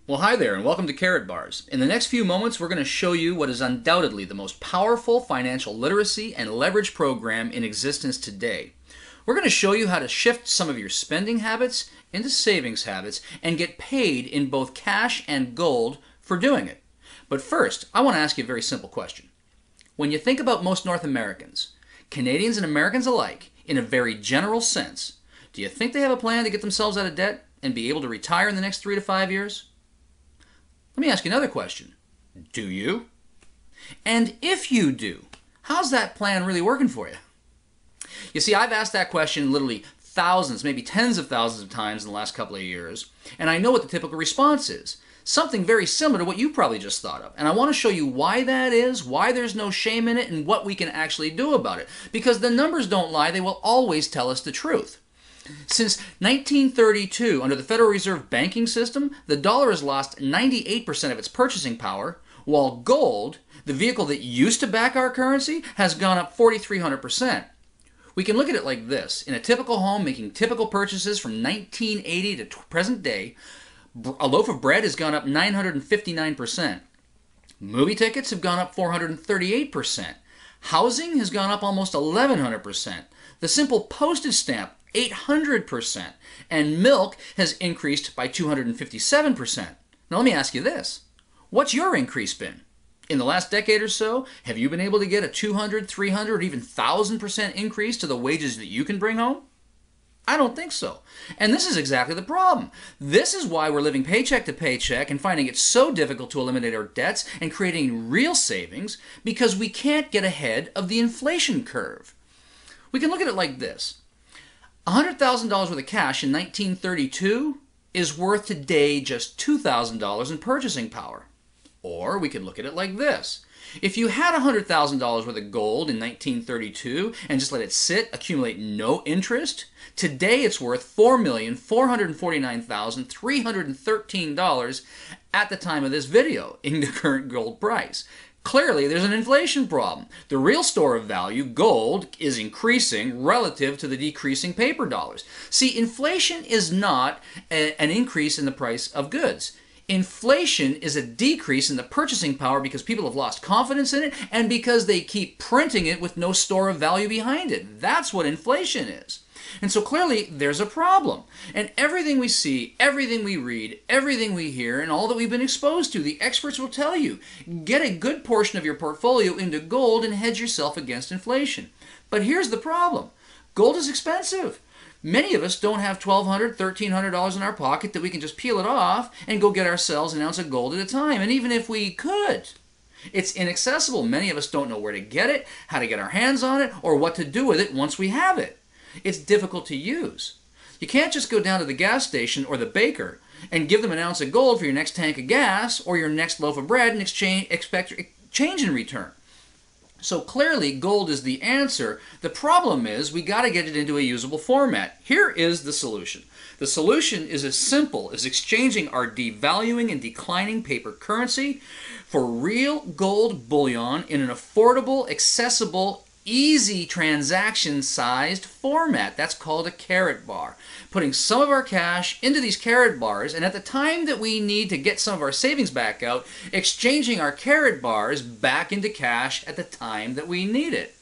Well, hi there, and welcome to Karatbars. In the next few moments, we're going to show you what is undoubtedly the most powerful financial literacy and leverage program in existence today. We're going to show you how to shift some of your spending habits into savings habits and get paid in both cash and gold for doing it. But first, I want to ask you a very simple question. When you think about most North Americans, Canadians and Americans alike, in a very general sense, do you think they have a plan to get themselves out of debt and be able to retire in the next 3 to 5 years? Let me ask you another question. Do you? And if you do, how's that plan really working for you? You see, I've asked that question literally thousands, maybe tens of thousands of times in the last couple of years, and I know what the typical response is. Something very similar to what you probably just thought of. And I want to show you why that is, why there's no shame in it, and what we can actually do about it. Because the numbers don't lie, they will always tell us the truth. Since 1932, under the Federal Reserve banking system, the dollar has lost 98% of its purchasing power, while gold, the vehicle that used to back our currency, has gone up 4,300%. We can look at it like this. In a typical home making typical purchases from 1980 to present day, a loaf of bread has gone up 959%. Movie tickets have gone up 438%. Housing has gone up almost 1,100%. The simple postage stamp 800%, and milk has increased by 257%. Now let me ask you this. What's your increase been? In the last decade or so, have you been able to get a 200, 300, or even 1,000% increase to the wages that you can bring home? I don't think so. And this is exactly the problem. This is why we're living paycheck to paycheck and finding it so difficult to eliminate our debts and creating real savings because we can't get ahead of the inflation curve. We can look at it like this. $100,000 worth of cash in 1932 is worth today just $2,000 in purchasing power. Or we could look at it like this. If you had $100,000 worth of gold in 1932 and just let it sit, accumulate no interest, today it's worth $4,449,313 at the time of this video in the current gold price. Clearly, there's an inflation problem. The real store of value, gold, is increasing relative to the decreasing paper dollars. See, inflation is not an increase in the price of goods. Inflation is a decrease in the purchasing power because people have lost confidence in it and because they keep printing it with no store of value behind it. That's what inflation is. And so clearly there's a problem. And everything we see, everything we read, everything we hear, and all that we've been exposed to, the experts will tell you, get a good portion of your portfolio into gold and hedge yourself against inflation. But here's the problem. Gold is expensive. Many of us don't have $1,200, $1,300 in our pocket that we can just peel it off and go get ourselves an ounce of gold at a time. And even if we could, it's inaccessible. Many of us don't know where to get it, how to get our hands on it, or what to do with it once we have it. It's difficult to use. You can't just go down to the gas station or the baker and give them an ounce of gold for your next tank of gas or your next loaf of bread and expect change in return. So clearly gold is the answer. The problem is we got to get it into a usable format. Here is the solution. The solution is as simple as exchanging our devaluing and declining paper currency for real gold bullion in an affordable, accessible, easy transaction-sized format. That's called a Karatbar. Putting some of our cash into these Karatbars, and at the time that we need to get some of our savings back out, exchanging our Karatbars back into cash at the time that we need it.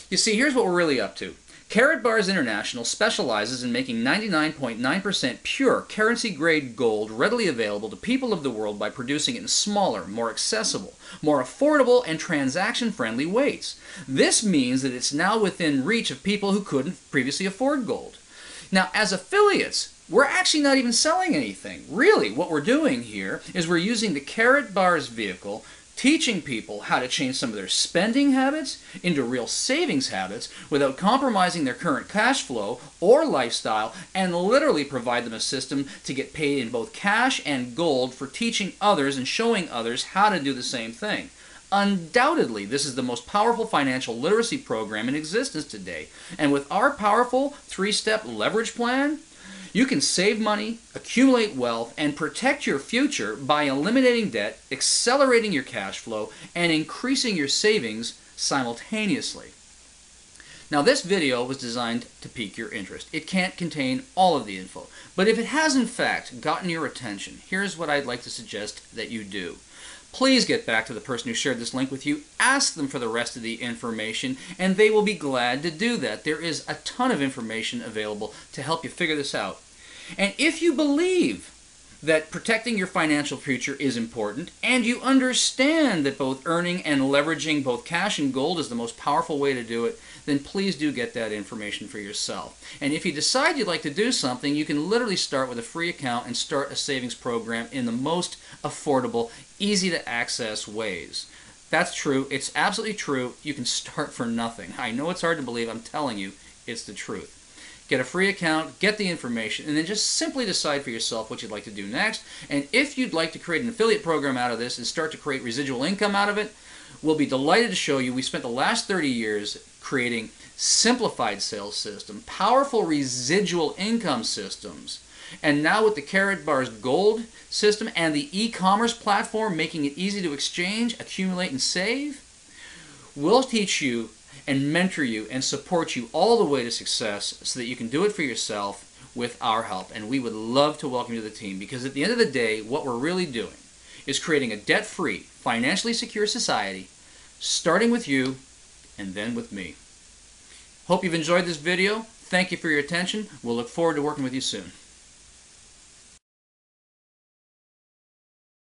You see, here's what we're really up to. Karatbars International specializes in making 99.9% pure currency-grade gold readily available to people of the world by producing it in smaller, more accessible, more affordable, and transaction-friendly weights. This means that it's now within reach of people who couldn't previously afford gold. Now, as affiliates, we're actually not even selling anything. Really, what we're doing here is we're using the Karatbars vehicle, teaching people how to change some of their spending habits into real savings habits without compromising their current cash flow or lifestyle, and literally provide them a system to get paid in both cash and gold for teaching others and showing others how to do the same thing. Undoubtedly, this is the most powerful financial literacy program in existence today. And with our powerful 3-step leverage plan, you can save money, accumulate wealth, and protect your future by eliminating debt, accelerating your cash flow, and increasing your savings simultaneously. Now this video was designed to pique your interest. It can't contain all of the info, But if it has in fact gotten your attention, here's what I'd like to suggest that you do. Please get back to the person who shared this link with you, ask them for the rest of the information, and they will be glad to do that. There is a ton of information available to help you figure this out. And if you believe that protecting your financial future is important, and you understand that both earning and leveraging both cash and gold is the most powerful way to do it, then please do get that information for yourself. And if you decide you'd like to do something, you can literally start with a free account and start a savings program in the most affordable, easy to access ways. That's true. It's absolutely true. You can start for nothing. I know it's hard to believe. I'm telling you, it's the truth. Get a free account, get the information, and then just simply decide for yourself what you'd like to do next. And if you'd like to create an affiliate program out of this and start to create residual income out of it, we'll be delighted to show you. We spent the last 30 years creating simplified sales system, powerful residual income systems, and now with the Karatbars Gold system and the e-commerce platform making it easy to exchange, accumulate, and save, we'll teach you and mentor you and support you all the way to success so that you can do it for yourself with our help. And we would love to welcome you to the team, because at the end of the day, what we're really doing is creating a debt-free, financially secure society, starting with you and then with me. Hope you've enjoyed this video. Thank you for your attention. We'll look forward to working with you soon.